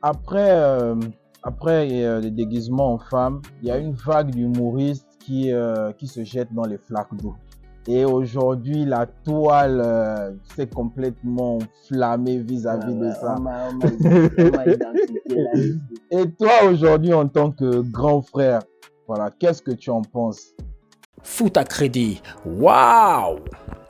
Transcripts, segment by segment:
après les déguisements en femme, il y a une vague d'humoristes qui se jettent dans les flaques d'eau. Et aujourd'hui, la toile s'est complètement enflammée vis-à-vis de ça. On m'a identifié là-dessus. Et toi, aujourd'hui, en tant que grand frère, voilà, qu'est-ce que tu en penses? Foot à crédit, waouh!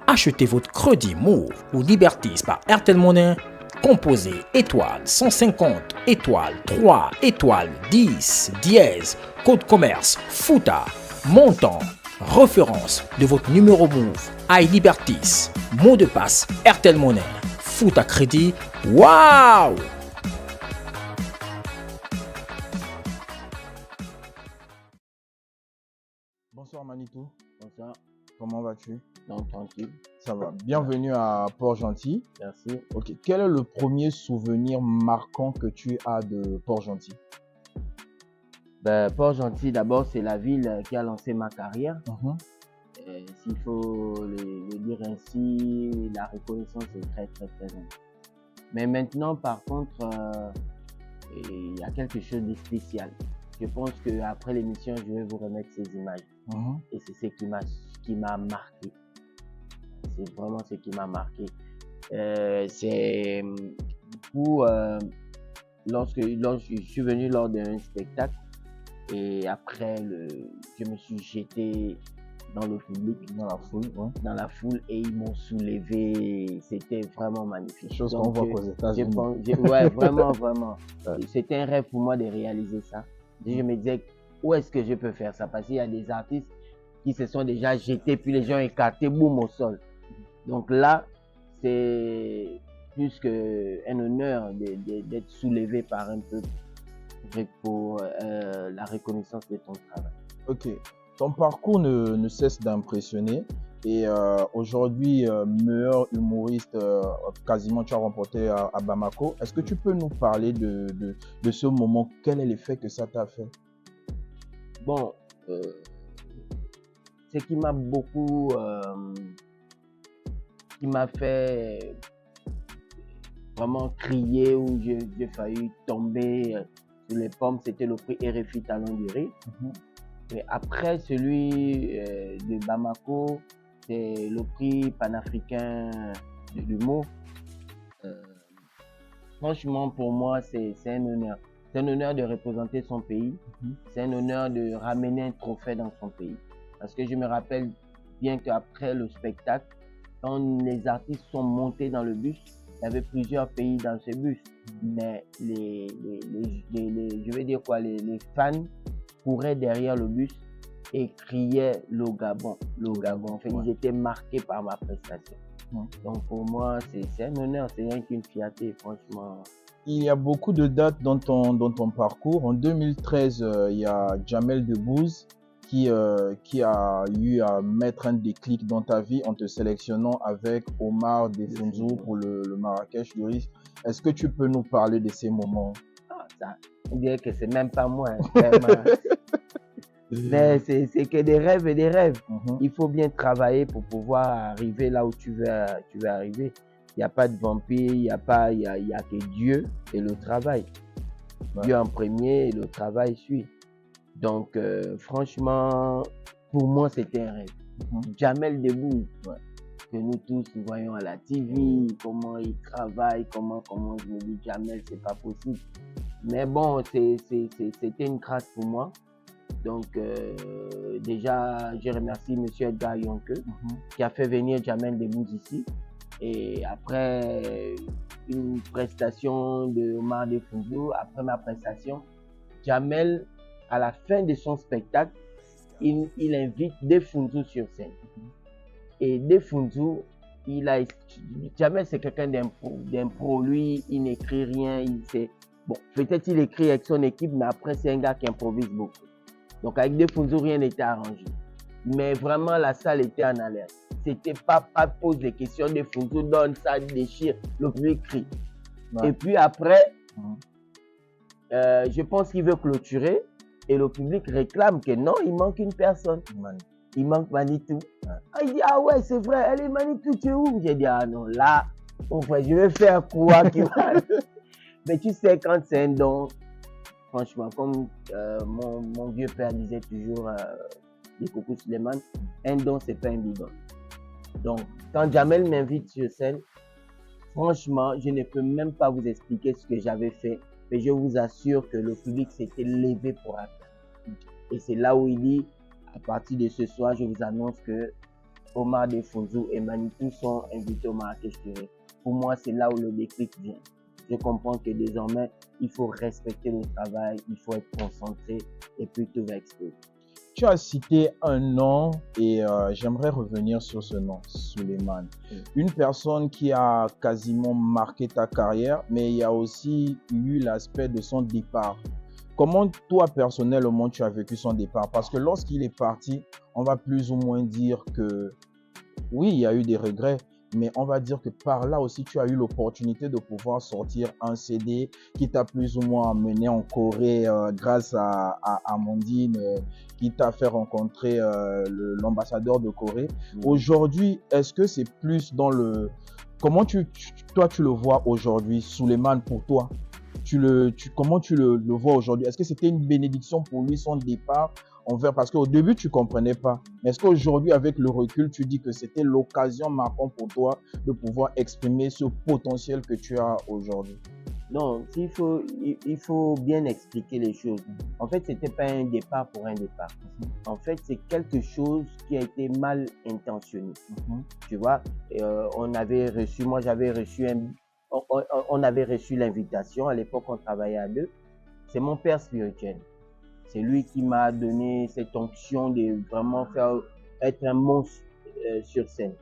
Achetez votre crédit Move ou Liberties par Airtel Money. Composez étoile 150, étoile 3, étoile 10, dièse, code commerce, FOOTA, montant, référence de votre numéro Move, iLiberties, mot de passe Airtel Money, Foot à crédit, waouh! Bonsoir Manitou, Bonsoir. comment vas-tu? Donc, tranquille. Ça va. Bienvenue à Port-Gentil. Merci. Ok, quel est le premier souvenir marquant que tu as de Port-Gentil? Port-Gentil, d'abord, c'est la ville qui a lancé ma carrière. S'il faut le dire ainsi, la reconnaissance est très, très, très importante. Mais maintenant, par contre, il y a quelque chose de spécial. Je pense qu'après l'émission, je vais vous remettre ces images. Et c'est ce qui m'a marqué. C'est vraiment ce qui m'a marqué. C'est du coup, lorsque je suis venu lors d'un spectacle, et après, je me suis jeté dans le public, dans la foule, et ils m'ont soulevé. C'était vraiment magnifique. Chose qu'on voit aux États-Unis. Ouais, vraiment, vraiment. C'était un rêve pour moi de réaliser ça. Je me disais, où est-ce que je peux faire ça? Parce qu'il y a des artistes qui se sont déjà jetés, puis les gens écartés, boum, au sol. Donc là, c'est plus qu'un honneur d'être soulevé par un peuple pour la reconnaissance de ton travail. Ok, ton parcours ne cesse d'impressionner et aujourd'hui, meilleur humoriste, quasiment tu as remporté à Bamako. Est-ce que tu peux nous parler de ce moment? Quel est l'effet que ça t'a fait? Bon, ce qui m'a beaucoup... qui m'a fait vraiment crier ou j'ai failli tomber sur les pommes, c'était le prix RFI Talent du Rire. Et après celui de Bamako, c'est le prix panafricain de l'humour. Franchement, pour moi, c'est un honneur. C'est un honneur de représenter son pays. C'est un honneur de ramener un trophée dans son pays. Parce que je me rappelle bien qu'après le spectacle, quand les artistes sont montés dans le bus, il y avait plusieurs pays dans ce bus. Mais je vais dire quoi, les fans couraient derrière le bus et criaient le Gabon, le Gabon. En fait, ils étaient marqués par ma prestation. Donc pour moi, c'est un honneur, c'est rien qu'une fierté, franchement. Il y a beaucoup de dates dans ton parcours. En 2013, il y a Jamel Debbouze qui a eu à mettre un déclic dans ta vie en te sélectionnant avec Omar Defunzu pour le Marrakech du Rif. Est-ce que tu peux nous parler de ces moments? Ça, on dirait que c'est même pas moi. Vraiment. Mais c'est que des rêves et des rêves. Il faut bien travailler pour pouvoir arriver là où tu veux arriver. Il n'y a pas de vampire, il y a que Dieu et le travail. Dieu en premier et le travail suit. Donc, franchement, pour moi, c'était un rêve. Jamel Debbouze, que nous tous nous voyons à la TV, comment il travaille, comment je me dis, Jamel, c'est pas possible. Mais bon, c'était une grâce pour moi. Donc, déjà, je remercie M. Edgar Yonke qui a fait venir Jamel Debbouze ici. Et après une prestation de Omar Defunzu, après ma prestation, Jamel, à la fin de son spectacle, il invite Defunzu sur scène. Et Defunzu, Jamel, c'est quelqu'un d'impro. Lui, il n'écrit rien. Bon, peut-être il écrit avec son équipe, mais après, c'est un gars qui improvise beaucoup. Donc, avec Defunzu, rien n'était arrangé. Mais vraiment, la salle était en alerte. C'était pas pose des questions, Defunzu donne ça, déchire, le public crie. Et puis après, je pense qu'il veut clôturer. Et le public réclame que non, il manque une personne. Il manque Manitou. Il dit, ah ouais, c'est vrai, elle est Manitou, tu es où? J'ai dit, ah non, là, je vais faire quoi? Mais tu sais, quand c'est un don, franchement, comme mon vieux père disait toujours, les Coucou Suleiman, un don, c'est pas un bidon. Donc, quand Jamel m'invite sur scène, franchement, je ne peux même pas vous expliquer ce que j'avais fait, mais je vous assure que le public s'était levé pour attendre. Et c'est là où il dit, à partir de ce soir, je vous annonce que Omar Defonzou et Manitou sont invités au Marrakech TV. Pour moi, c'est là où le déclic vient. Je comprends que désormais, il faut respecter le travail, il faut être concentré et puis tout va exploser. Tu as cité un nom et j'aimerais revenir sur ce nom, Suleiman. Une personne qui a quasiment marqué ta carrière, mais il y a aussi eu l'aspect de son départ. Comment toi, personnellement, tu as vécu son départ? Parce que lorsqu'il est parti, on va plus ou moins dire que oui, il y a eu des regrets, mais on va dire que par là aussi, tu as eu l'opportunité de pouvoir sortir un CD qui t'a plus ou moins amené en Corée grâce à Amandine, qui t'a fait rencontrer l'ambassadeur de Corée. Aujourd'hui, est-ce que c'est plus dans le... Comment toi, tu le vois aujourd'hui, Suleiman, pour toi? Comment tu le vois aujourd'hui? Est-ce que c'était une bénédiction pour lui, son départ envers, parce qu'au début, tu ne comprenais pas. Mais est-ce qu'aujourd'hui, avec le recul, tu dis que c'était l'occasion marquante pour toi de pouvoir exprimer ce potentiel que tu as aujourd'hui? Non, il faut bien expliquer les choses. En fait, ce n'était pas un départ pour un départ. En fait, c'est quelque chose qui a été mal intentionné. Tu vois, on avait reçu, moi j'avais reçu on avait reçu l'invitation. À l'époque, on travaillait à deux. C'est mon père spirituel. C'est lui qui m'a donné cette onction de vraiment être un monstre sur scène.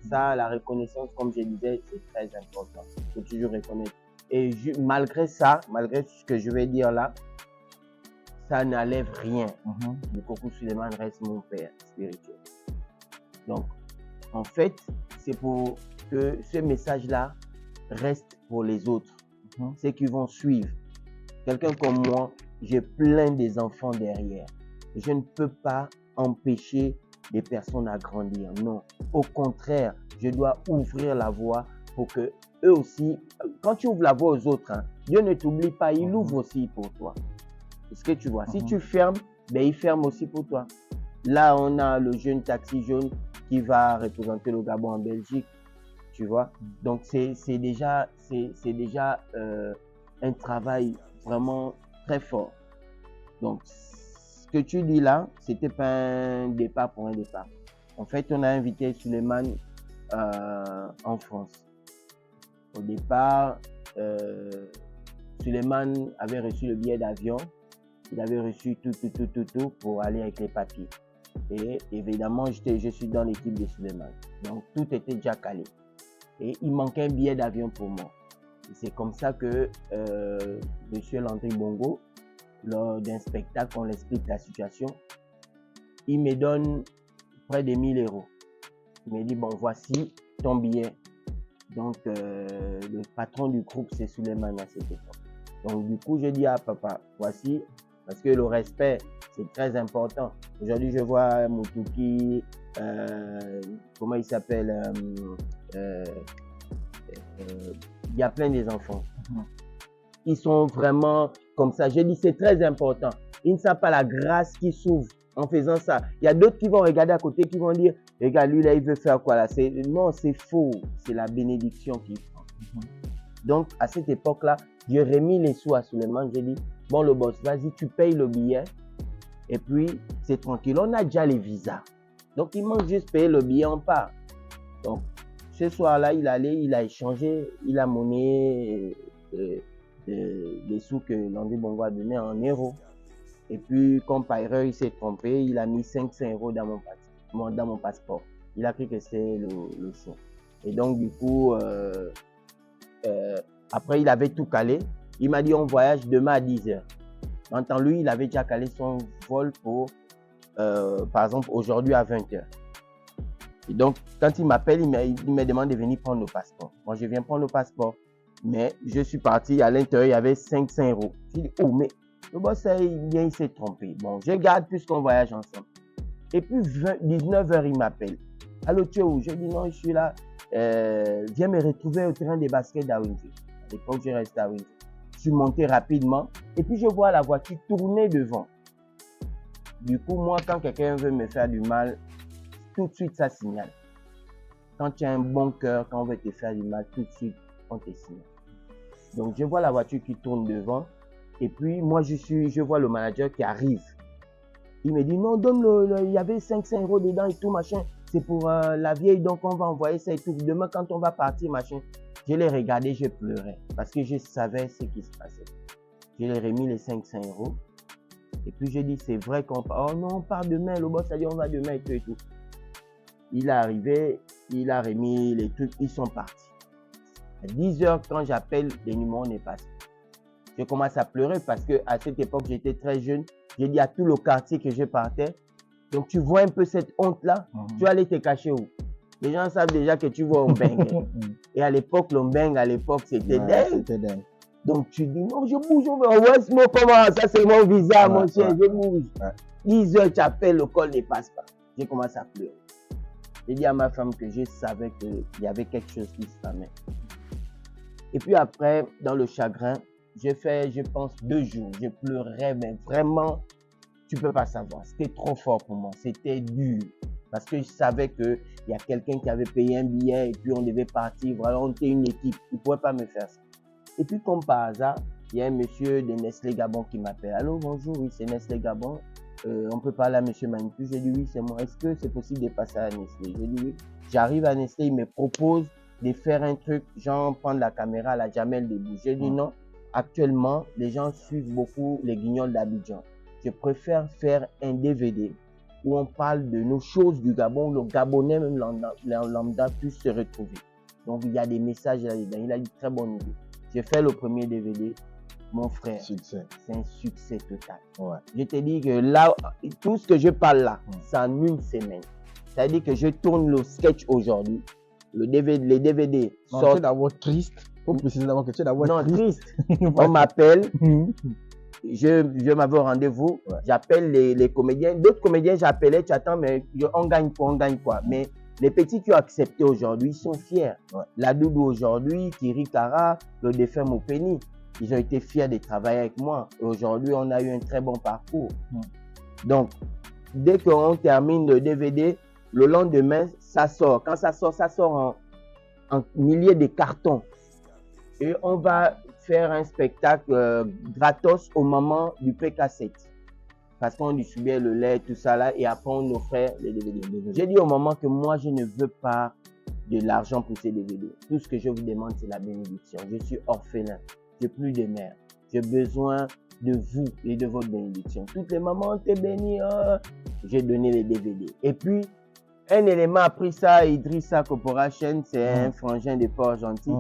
Ça, la reconnaissance, comme je disais, c'est très important. Il faut toujours reconnaître. Et malgré ça, malgré ce que je vais dire là, ça n'enlève rien. Le Coucou Suleiman reste mon père spirituel. Donc, en fait, c'est pour que ce message-là reste pour les autres, ceux qui vont suivre. Quelqu'un comme moi, j'ai plein des enfants derrière. Je ne peux pas empêcher des personnes à grandir. Non. Au contraire, je dois ouvrir la voie pour que eux aussi, quand tu ouvres la voie aux autres, Dieu ne t'oublie pas, il ouvre aussi pour toi. C'est ce que tu vois. Si tu fermes, ben il ferme aussi pour toi. Là, on a le jeune taxi jaune qui va représenter le Gabon en Belgique. Tu vois. Donc, c'est déjà un travail vraiment très fort. Donc, ce que tu dis là, c'était pas un départ pour un départ. En fait, on a invité Suleiman en France. Au départ, Suleiman avait reçu le billet d'avion. Il avait reçu tout pour aller avec les papiers. Et évidemment, je suis dans l'équipe de Suleiman. Donc, tout était déjà calé. Et il manquait un billet d'avion pour moi. C'est comme ça que Monsieur Landry Bongo, lors d'un spectacle, on l'explique la situation, il me donne près de 1000 €. Il me dit, bon, voici ton billet. Donc, le patron du groupe, c'est Suleiman à cette époque. Donc, du coup, je dis à papa, voici, parce que le respect, c'est très important. Aujourd'hui, je vois Moutouki, comment il s'appelle, il y a plein des enfants. Ils sont vraiment comme ça. Je dis, c'est très important. Ils ne savent pas la grâce qui s'ouvre en faisant ça. Il y a d'autres qui vont regarder à côté, qui vont dire, regarde, lui là, il veut faire quoi là? Non, c'est faux. C'est la bénédiction qu'il prend. Donc, à cette époque-là, j'ai remis les sous à Suleiman. J'ai dit, bon, le boss, vas-y, tu payes le billet. Et puis, c'est tranquille. On a déjà les visas. Donc, il manque juste payer le billet, on part. Donc, ce soir-là, il a échangé, il a monnaie les sous que Landry Bongo a donné en euros. Et puis, comme par erreur, il s'est trompé, il a mis 500 € dans mon passeport. Il a cru que c'était le sou. Et donc, du coup, après, il avait tout calé. Il m'a dit, on voyage demain à 10 h. En temps, lui, il avait déjà calé son vol pour, par exemple, aujourd'hui à 20 h. Et donc, quand il m'appelle, il me demande de venir prendre le passeport. Moi, je viens prendre le passeport. Mais je suis parti, à l'intérieur, il y avait 500 €. Je dis, oh, mais le boss, il s'est trompé. Bon, je garde puisqu'on voyage ensemble. Et puis, 19 h, il m'appelle. Allô, tu es où? Je dis, non, je suis là. Viens me retrouver au terrain de basket d'Awinji. À l'époque, je restais à Awinji. suis monté rapidement. Et puis, je vois la voiture tourner devant. Du coup, moi, quand quelqu'un veut me faire du mal, tout de suite, ça signale. Quand tu as un bon cœur, quand on veut te faire du mal, tout de suite, on te signale. Donc, je vois la voiture qui tourne devant. Et puis, moi, je vois le manager qui arrive. Il me dit, non, donne-le, il y avait 500 € dedans et tout, machin. C'est pour la vieille, donc on va envoyer ça et tout. Demain, quand on va partir, machin. Je l'ai regardé, je pleurais. Parce que je savais ce qui se passait. Je lui ai remis les 500 €. Et puis, j'ai dit, c'est vrai qu'on part. Oh non, on part demain. Le boss a dit, on va demain et tout et tout. Il est arrivé, il a remis les trucs, ils sont partis. À 10 h, quand j'appelle, les numéros n'est pas. Je commence à pleurer parce qu'à cette époque, j'étais très jeune. J'ai dit à tout le quartier que je partais. Donc, tu vois un peu cette honte-là. Tu vas aller te cacher où? Les gens savent déjà que tu vas au Mbeng. Et à l'époque, le Mbeng, c'était dingue. Donc, tu dis, non, je bouge. Ouais, comment? Ça, c'est mon visa, mon chien, je bouge. 10 h, tu appelles, le col ne passe pas. J'ai commencé à pleurer. J'ai dit à ma femme que je savais qu'il y avait quelque chose qui se tramait. Et puis après, dans le chagrin, j'ai fait, je pense, 2 jours. Je pleurais, mais vraiment, tu ne peux pas savoir. C'était trop fort pour moi. C'était dur. Parce que je savais qu'il y a quelqu'un qui avait payé un billet et puis on devait partir. Voilà, on était une équipe. Il ne pouvait pas me faire ça. Et puis, comme par hasard, il y a un monsieur de Nestlé Gabon qui m'appelle. Allô, bonjour, oui, c'est Nestlé Gabon. On peut parler à monsieur Manitou. J'ai dit oui, c'est moi. Est-ce que c'est possible de passer à Nestlé? J'ai dit oui. J'arrive à Nestlé, il me propose de faire un truc, genre prendre la caméra à la Jamel Debbouze. J'ai dit non. Actuellement, les gens suivent beaucoup les Guignols d'Abidjan. Je préfère faire un DVD où on parle de nos choses du Gabon, où le Gabonais, même lambda, puisse se retrouver. Donc, il y a des messages là-dedans. Il a une très bonne idée. J'ai fait le premier DVD. Mon frère, c'est un succès total. Ouais. Je te dis que là, tout ce que je parle là, c'est en une semaine. C'est-à-dire que je tourne le sketch aujourd'hui. Les DVD sortent. Tu es d'abord triste. Il faut préciser d'abord que tu es d'abord triste. On m'appelle. Je m'avais au rendez-vous. Ouais. J'appelle les comédiens. D'autres comédiens, j'appelais, tu attends, mais on gagne quoi. Mais les petits qui ont accepté aujourd'hui, ils sont fiers. Ouais. La Doudou aujourd'hui, Kiri Kara, le défunt Mopeni. Ils ont été fiers de travailler avec moi. Aujourd'hui, on a eu un très bon parcours. Donc, dès qu'on termine le DVD, le lendemain, ça sort. Quand ça sort en milliers de cartons. Et on va faire un spectacle gratos au moment du PK7. Parce qu'on distribuait le lait, tout ça là, et après on offrait les DVD. J'ai dit au moment que moi, je ne veux pas de l'argent pour ces DVD. Tout ce que je vous demande, c'est la bénédiction. Je suis orphelin. J'ai plus de mère. J'ai besoin de vous et de votre bénédiction. Toutes les mamans t'es bénies. J'ai donné les DVD. Et puis, un élément a pris ça, Idrissa Corporation, c'est un frangin de Port-Gentil,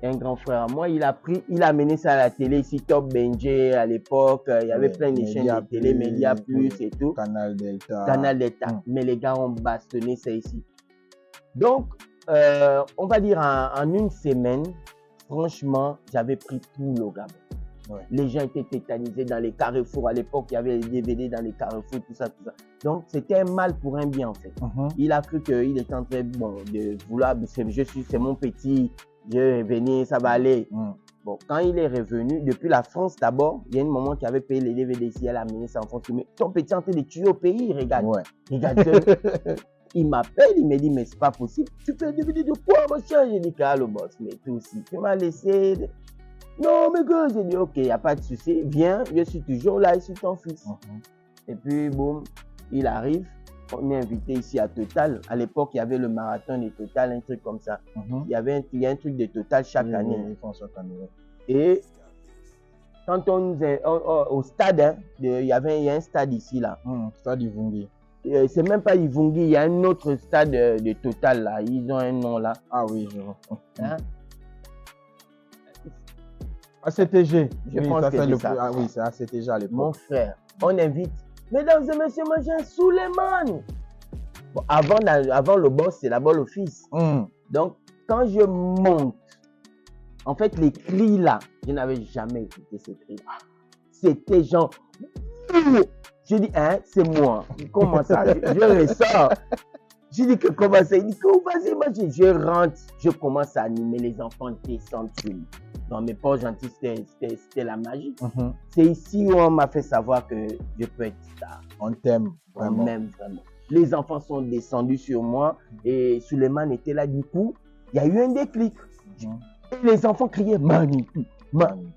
un grand frère à moi. Il a amené ça à la télé ici, Top Benji à l'époque. Il y avait plein de chaînes de télé, Média Plus et tout. Canal Delta. Mais les gars ont bastonné ça ici. Donc, on va dire en une semaine, franchement, j'avais pris tout le Gabon. Ouais. Les gens étaient tétanisés dans les carrefours. À l'époque, il y avait les DVD dans les carrefours, tout ça. Donc, c'était un mal pour un bien, en fait. Il a cru qu'il était en train de vouloir, c'est mon petit, je vais venir, ça va aller. Bon, quand il est revenu, depuis la France d'abord, il y a une maman qui avait payé les DVD ici, elle a amené ça en France. Mais ton petit est en train de tuer au pays, regarde. Ouais. Regarde. Il m'appelle, il me dit, mais c'est pas possible. Tu fais un DVD de quoi, mon cher? J'ai dit, le boss, mais tout aussi. Tu m'as laissé. Non, mais que j'ai dit, ok, il n'y a pas de souci. Viens, je suis toujours là, je suis ton fils. Et puis, boum, il arrive. On est invité ici à Total. À l'époque, il y avait le marathon de Total, un truc comme ça. Il y a un truc de Total chaque année. Et quand on est au stade, il y a un stade ici, là. Stade Ivungi. C'est même pas Ivungi, il y a un autre stade de Total là, ils ont un nom là. Ah oui, je vois. ACTG. Je pense que c'est ça. Ah oui, c'est ACTG à l'époque. Mon frère, on invite, mesdames et messieurs, moi j'ai un Souleymane. Bon, avant le boss, c'est d'abord le fils. Donc, quand je monte, en fait, les cris là, je n'avais jamais écouté ces cris là. C'était genre... Je dis, c'est moi. Comment ça? Je ressors. Je dis que comment ça? Il dit que vas-y, je rentre. Je commence à animer les enfants descendre sur lui. dans mes poches gentils, c'était la magie. C'est ici où on m'a fait savoir que je peux être star. On t'aime vraiment. On m'aime vraiment. Les enfants sont descendus sur moi et Suleiman était là. Du coup, il y a eu un déclic. Et les enfants criaient Manitou.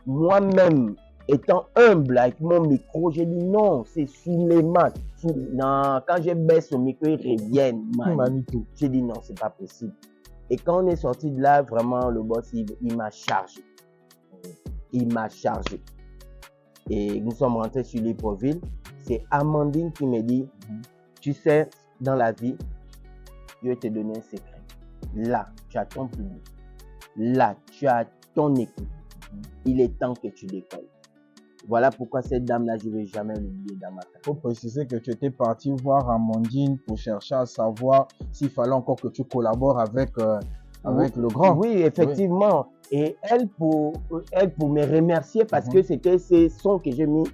Moi-même, étant humble avec mon micro, j'ai dit non, c'est Suleiman. Non, quand je baisse le micro, ils reviennent. Manitou. J'ai dit non, c'est pas possible. Et quand on est sorti de là, vraiment, le boss, il m'a chargé. Il m'a chargé. Et nous sommes rentrés sur Libreville. C'est Amandine qui me dit, tu sais, dans la vie, je vais te donner un secret. Là, tu as ton public. Là, tu as ton équipe. Il est temps que tu décolles. Voilà pourquoi cette dame-là, je ne vais jamais l'oublier dans ma tête. Il faut préciser que tu étais parti voir Amandine pour chercher à savoir s'il fallait encore que tu collabores avec le grand. Oui, effectivement. Oui. Et elle, pour me remercier parce que c'était ces sons que j'ai mis,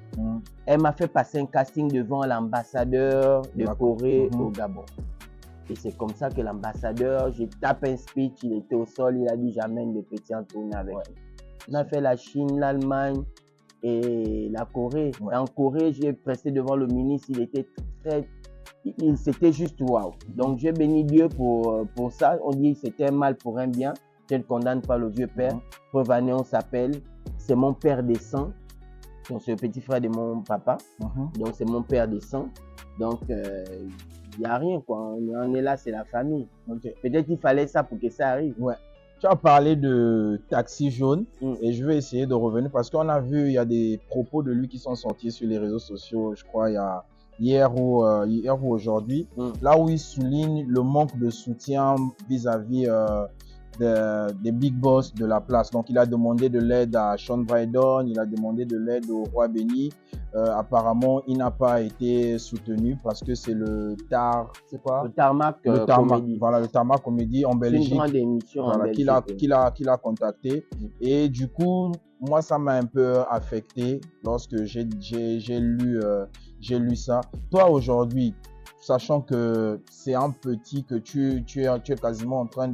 elle m'a fait passer un casting devant l'ambassadeur de Corée au Gabon. Et c'est comme ça que l'ambassadeur, j'ai tapé un speech, il était au sol, il a dit j'amène le petit en tournée avec lui. On a fait la Chine, l'Allemagne et la Corée. Et en Corée, j'ai pressé devant le ministre, il était c'était juste waouh. Donc j'ai béni Dieu pour ça. On dit que c'était un mal pour un bien. Je ne condamne pas le vieux père. Preuve année, on s'appelle. C'est mon père des sangs. Donc c'est le petit frère de mon papa. Donc c'est mon père des sangs. Donc il n'y a rien quoi. On est là, c'est la famille. Peut-être qu'il fallait ça pour que ça arrive. Ouais. Tu as parlé de Taxi Jaune et je vais essayer de revenir parce qu'on a vu, il y a des propos de lui qui sont sortis sur les réseaux sociaux, je crois, il y a hier ou aujourd'hui, là où il souligne le manque de soutien vis-à-vis des big boss de la place. Donc, il a demandé de l'aide à Sean Brydon, il a demandé de l'aide au Roi Béni. Apparemment, il n'a pas été soutenu parce que c'est le Tarmac Comédie. Voilà, le Tarmac Comédie en Belgique. C'est une grande émission en Belgique. Qu'il a contacté. Et du coup, moi, ça m'a un peu affecté lorsque j'ai lu ça. Toi, aujourd'hui, sachant que c'est un petit que tu es quasiment en train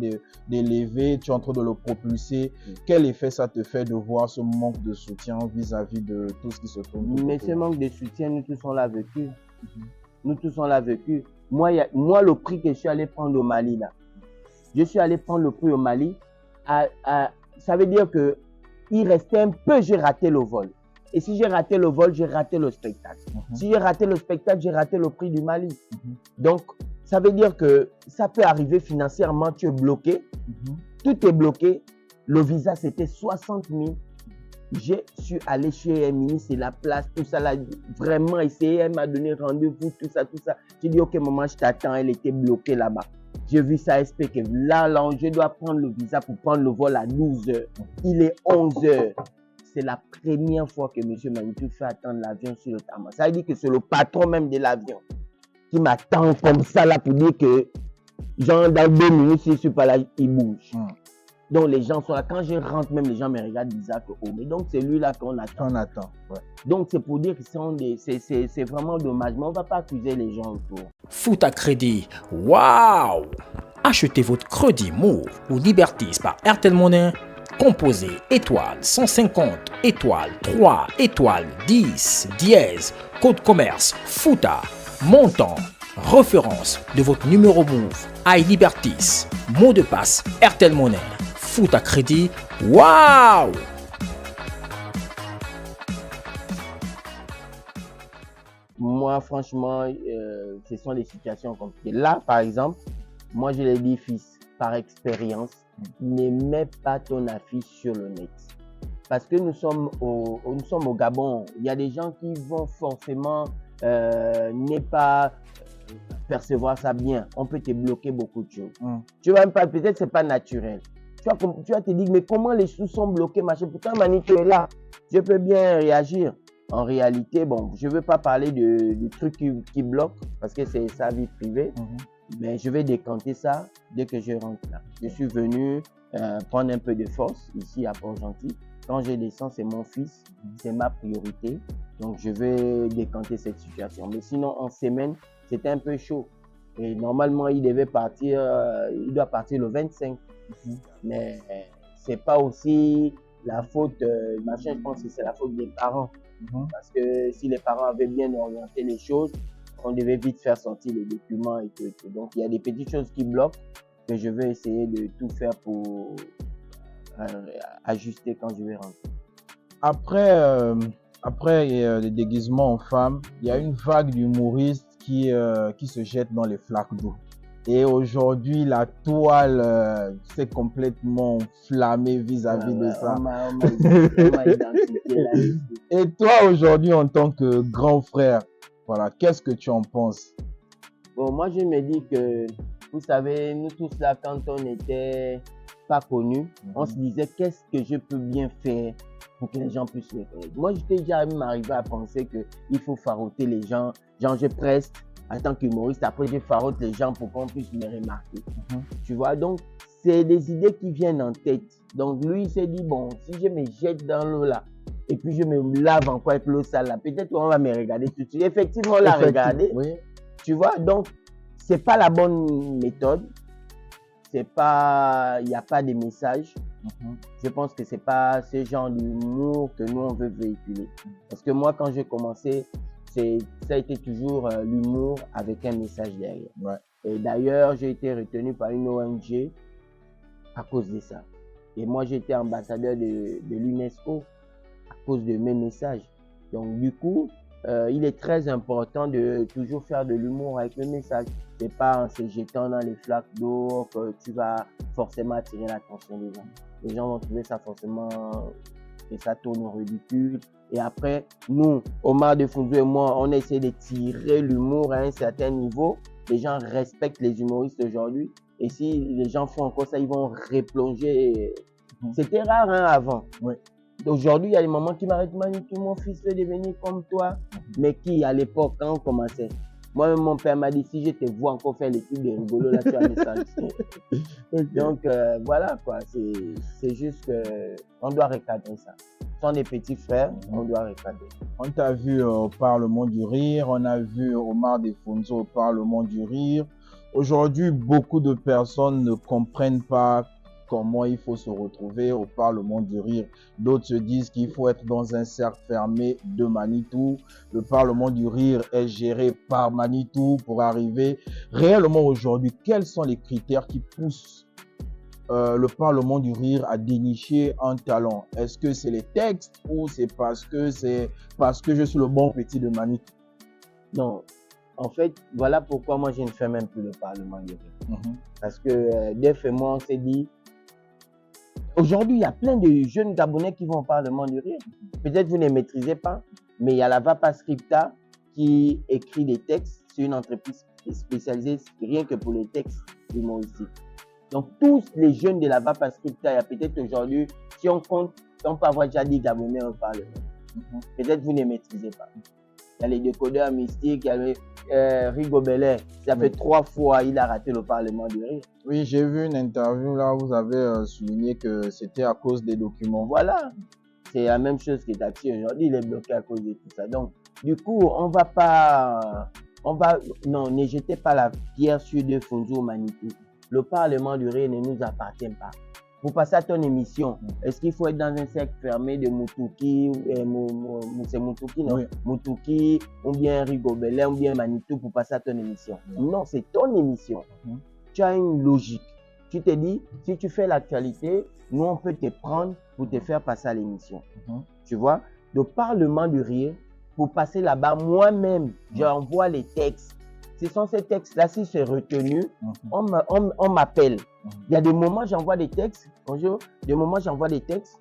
d'élever, tu es en train de le propulser, quel effet ça te fait de voir ce manque de soutien vis-à-vis de tout ce qui se tourne? Mais ce manque de soutien, nous tous on l'a vécu. Nous tous on l'a vécu. Moi, le prix que je suis allé prendre au Mali, là, je suis allé prendre le prix au Mali, ça veut dire que il restait un peu, j'ai raté le vol. Et si j'ai raté le vol, j'ai raté le spectacle. Si j'ai raté le spectacle, j'ai raté le prix du Mali. Donc, ça veut dire que ça peut arriver financièrement, tu es bloqué. Tout est bloqué. Le visa, c'était 60 000. Je suis allé chez un ministre et la place, tout ça, là, vraiment essayé. Elle m'a donné rendez-vous, tout ça. J'ai dit, OK, maman, je t'attends. Elle était bloquée là-bas. J'ai vu ça expliquer. Là, je dois prendre le visa pour prendre le vol à 12 heures. Il est 11 heures. C'est la première fois que M. Manitou fait attendre l'avion sur le tarmac. Ça veut dire que c'est le patron même de l'avion qui m'attend comme ça là pour dire que, genre, dans 2 minutes, si je ne suis pas là, il bouge. Donc, les gens sont là. Quand je rentre, même les gens me regardent bizarre que, oh, mais donc, c'est lui là qu'on attend. On attend, ouais. Donc, c'est pour dire que c'est vraiment dommage. Mais on ne va pas accuser les gens autour. Foot à crédit, waouh! Achetez votre crédit Move ou Liberties par Airtel Money. Composez étoile 150, étoile 3, étoile 10, dièse, code commerce, FOOTA, montant, référence de votre numéro Move, iLiberties, mot de passe, Airtel Money, Foot à crédit, waouh! Moi, franchement, ce sont des situations compliquées. Là, par exemple, moi, je l'ai dit, fils, par expérience, ne mets pas ton affiche sur le net. Parce que nous sommes au Gabon. Il y a des gens qui vont forcément ne pas percevoir ça bien. On peut te bloquer beaucoup de choses. Tu vas même pas, peut-être c'est pas naturel. Tu vas te dire, mais comment les sous sont bloqués, machin. Pourtant, Manitou est là. Je peux bien réagir. En réalité, bon, je ne veux pas parler du truc qui bloque parce que c'est sa vie privée. Mais je vais décanter ça dès que je rentre là. Je suis venu prendre un peu de force ici à Port-Gentil. Quand je descends, c'est mon fils, c'est ma priorité. Donc, je vais décanter cette situation. Mais sinon, en semaine, c'était un peu chaud. Et normalement, il doit partir le 25. Mais c'est pas aussi la faute, machin, je pense que c'est la faute des parents. Parce que si les parents avaient bien orienté les choses, on devait vite faire sortir les documents et tout. Donc, il y a des petites choses qui bloquent que je vais essayer de tout faire pour ajuster quand je vais rentrer. Après les déguisements en femme, il y a une vague d'humoristes qui se jettent dans les flaques d'eau. Et aujourd'hui, la toile s'est complètement enflammée vis-à-vis de ça. On m'a identifié là. Et toi, aujourd'hui, en tant que grand frère, voilà, qu'est-ce que tu en penses? Bon, moi, je me dis que, vous savez, nous tous là, quand on n'était pas connus, on se disait, qu'est-ce que je peux bien faire pour que les gens puissent me connaître. Moi, j'étais déjà même arrivé à penser qu'il faut faroter les gens. Genre, je presse en tant qu'humoriste, après, je farote les gens pour qu'on puisse me remarquer. Tu vois, donc, c'est des idées qui viennent en tête. Donc, lui, il s'est dit, bon, si je me jette dans l'eau là, et puis je me lave encore avec l'eau sale là, peut-être qu'on va me regarder tout de suite. Effectivement, on l'a regardé. Oui. Tu vois, donc, c'est pas la bonne méthode. C'est pas, il n'y a pas de message. Je pense que c'est pas ce genre d'humour que nous on veut véhiculer. Parce que moi, quand j'ai commencé, ça a été toujours l'humour avec un message derrière. Ouais. Et d'ailleurs, j'ai été retenu par une ONG à cause de ça. Et moi, j'ai été ambassadeur de l'UNESCO à cause de mes messages. Donc, du coup, il est très important de toujours faire de l'humour avec le message. C'est pas en se jetant dans les flaques d'eau que tu vas forcément attirer l'attention des gens. Les gens vont trouver ça forcément que ça tourne au ridicule. Et après, nous, Omar de Funzo et moi, on essaie de tirer l'humour à un certain niveau. Les gens respectent les humoristes aujourd'hui. Et si les gens font encore ça, ils vont replonger. C'était rare hein, avant. Oui. Aujourd'hui, il y a des mamans qui m'arrêtent, Manitou, mon fils veut devenir comme toi. Mais qui, à l'époque, quand on commençait, moi-même, mon père m'a dit, si je te vois encore faire les trucs de rigolo, là, tu vas me sentir. Donc, voilà, quoi. C'est juste qu'on doit recadrer ça. Ce sont des petits frères, on doit recadrer. On t'a vu au Parlement du Rire, on a vu Omar de Funzo au Parlement du Rire. Aujourd'hui, beaucoup de personnes ne comprennent pas comment il faut se retrouver au Parlement du Rire. D'autres se disent qu'il faut être dans un cercle fermé de Manitou. Le Parlement du Rire est géré par Manitou pour arriver. Réellement aujourd'hui, quels sont les critères qui poussent le Parlement du Rire à dénicher un talent? Est-ce que c'est les textes ou c'est parce que je suis le bon petit de Manitou? Non. En fait, voilà pourquoi moi je ne fais même plus le Parlement du Rire. Parce que Def et moi, on s'est dit, aujourd'hui, il y a plein de jeunes Gabonais qui vont au Parlement du Rire. Peut-être vous ne maîtrisez pas, mais il y a la Vapa Scripta qui écrit des textes sur une entreprise spécialisée rien que pour les textes humoristiques. Donc, tous les jeunes de la Vapa Scripta, il y a peut-être aujourd'hui, si on compte, on peut avoir déjà 10 Gabonais au Parlement. Peut-être vous ne maîtrisez pas. Il y a les décodeurs mystiques, il y a le Rigobelais. Ça fait 3 fois il a raté le Parlement du Rire. Oui, j'ai vu une interview là où vous avez souligné que c'était à cause des documents. Voilà. C'est la même chose que Taxi aujourd'hui, il est bloqué à cause de tout ça. Donc, du coup, non, ne jetez pas la pierre sur de Funzo Manitou. Le Parlement du Rire ne nous appartient pas. Pour passer à ton émission, est-ce qu'il faut être dans un cercle fermé de Moutouki, c'est Moutouki, non? Oui. Moutouki, ou bien Rigobelais, ou bien Manitou pour passer à ton émission? Non, c'est ton émission. Tu as une logique. Tu te dis, si tu fais l'actualité, nous, on peut te prendre pour te faire passer à l'émission. Tu vois? Le Parlement du Rire, pour passer là-bas, moi-même, j'envoie les textes. Ce sont ces textes-là, si c'est retenu, on m'appelle. Il y a des moments, j'envoie des textes. Bonjour. Des moments, j'envoie des textes.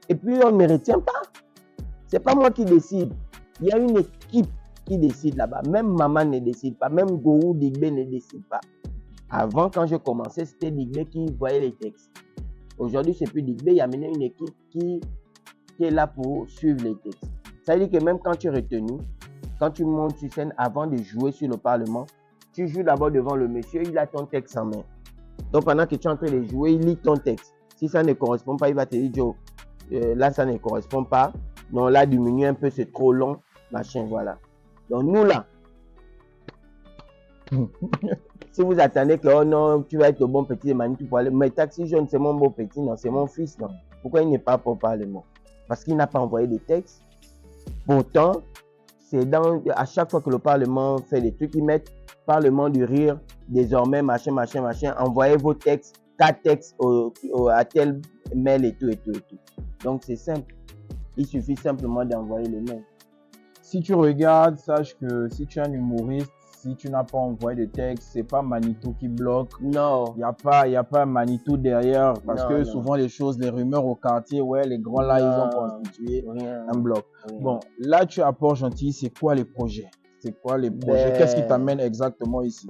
Et puis, on ne me retient pas. C'est pas moi qui décide. Il y a une équipe qui décide là-bas. Même maman ne décide pas. Même Gourou Digbe ne décide pas. Avant, quand je commençais, c'était Digbe qui voyait les textes. Aujourd'hui, c'est plus Digbe. Il y a maintenant une équipe qui est là pour suivre les textes. Ça veut dire que même quand tu es retenu, quand tu montes sur scène, avant de jouer sur le Parlement, tu joues d'abord devant le monsieur, il a ton texte en main. Donc pendant que tu es en train de jouer, il lit ton texte. Si ça ne correspond pas, il va te dire, Joe, là ça ne correspond pas. Non, là diminue un peu, c'est trop long, machin, voilà. Donc nous là, si vous attendez que, oh non, tu vas être le bon petit de Manitou pour aller, mais Taxi Jaune, c'est mon beau petit, non, c'est mon fils, non. Pourquoi il n'est pas pour Parlement? Parce qu'il n'a pas envoyé de texte. Pourtant, c'est à chaque fois que le Parlement fait des trucs, ils mettent Parlement du rire, désormais, machin. Envoyez vos textes, 4 textes à tel mail et tout. Donc, c'est simple. Il suffit simplement d'envoyer le mail. Si tu regardes, sache que si tu es un humoriste, si tu n'as pas envoyé de texte, c'est pas Manitou qui bloque. Non. Il y a pas Manitou derrière. Parce que souvent, les rumeurs au quartier, ouais, les grands là, ils ont constitué un bloc. Rien. Bon, là, tu es à Port-Gentil, c'est quoi les projets? Qu'est-ce qui t'amène exactement ici?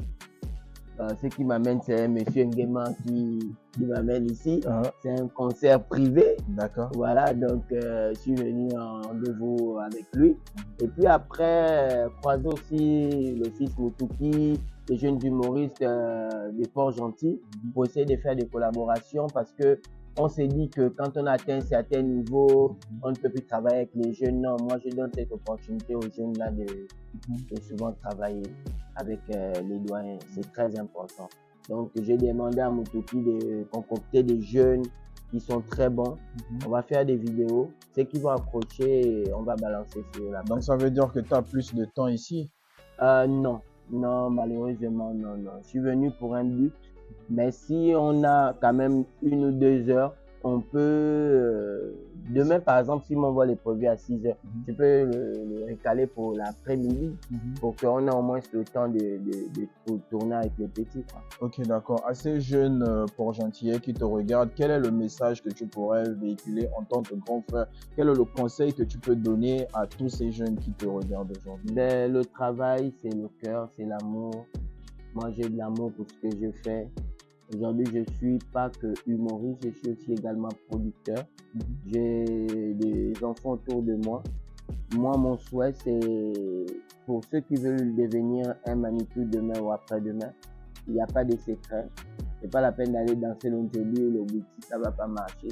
Ce qui m'amène, c'est M. Nguema qui m'amène ici. C'est un concert privé. D'accord. Voilà, donc je suis venu en rendez-vous avec lui. Et puis après, croisons aussi le fils Moutouki, les jeunes humoristes de Port-Gentil, pour essayer de faire des collaborations parce que on s'est dit que quand on atteint un certain niveau, on ne peut plus travailler avec les jeunes. Non, moi je donne cette opportunité aux jeunes là de souvent travailler avec les doyens. C'est très important. Donc j'ai demandé à Moutouki de concocter des jeunes qui sont très bons. On va faire des vidéos. Ceux qui vont accrocher, on va balancer sur la page. Donc ça veut dire que tu as plus de temps ici? Non, malheureusement, non. Je suis venu pour un but. Mais si on a quand même 1 ou 2 heures, on peut... demain, par exemple, si m'envoie les produits à 6 heures, tu peux le recaler pour l'après-midi pour qu'on ait au moins le temps de tourner avec les petits. Quoi. Ok, d'accord. À ces jeunes Port-Gentillais qui te regardent, quel est le message que tu pourrais véhiculer en tant que grand frère? Quel est le conseil que tu peux donner à tous ces jeunes qui te regardent aujourd'hui? Le travail, c'est le cœur, c'est l'amour. Moi, j'ai de l'amour pour ce que je fais. Aujourd'hui, je suis pas que humoriste, je suis aussi également producteur. J'ai des enfants autour de moi. Moi, mon souhait, c'est pour ceux qui veulent devenir un Manitou demain ou après-demain, il n'y a pas de secret. C'est pas la peine d'aller danser l'Onjoli ou le boutique, ça va pas marcher.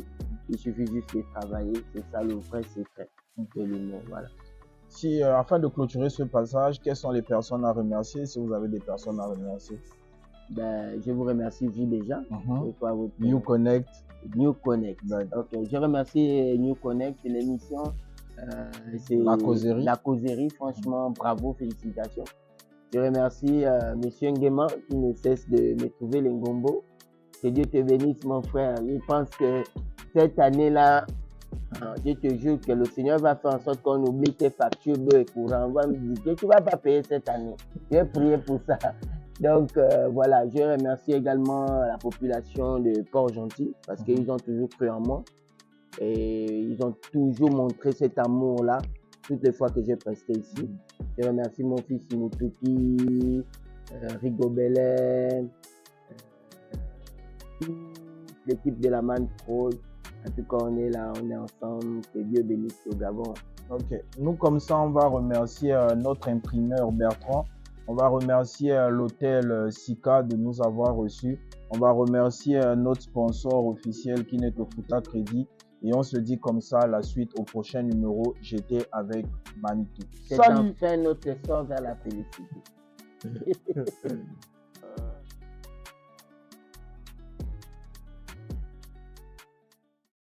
Il suffit juste de travailler. C'est ça le vrai secret de l'humour. Voilà. Si, afin de clôturer ce passage, quelles sont les personnes à remercier, si vous avez des personnes à remercier? Je vous remercie, Vie déjà. New Connect. New Connect. Ok, je remercie New Connect, c'est l'émission. C'est La causerie. La causerie, franchement, bravo, félicitations. Je remercie Monsieur Nguema qui ne cesse de me trouver les Ngombo. Que Dieu te bénisse, mon frère. Je pense que cette année-là, je te jure que le Seigneur va faire en sorte qu'on oublie tes factures d'eau et courant. On va me dire que tu ne vas pas payer cette année. Je vais prier pour ça. Donc voilà, je remercie également la population de Port-Gentil parce qu'ils ont toujours cru en moi et ils ont toujours montré cet amour-là toutes les fois que j'ai presté ici. Je remercie mon fils Moutouki, Rigobelin, l'équipe de la Man Pro. En tout cas, on est là, on est ensemble. Que Dieu bénisse au Gabon. Ok, nous comme ça, on va remercier notre imprimeur Bertrand. On va remercier l'hôtel Sika de nous avoir reçus. On va remercier notre sponsor officiel qui n'est que Fouta Crédit. Et on se dit comme ça la suite au prochain numéro. J'étais avec Manitou. C'est enfin notre sort vers la félicité.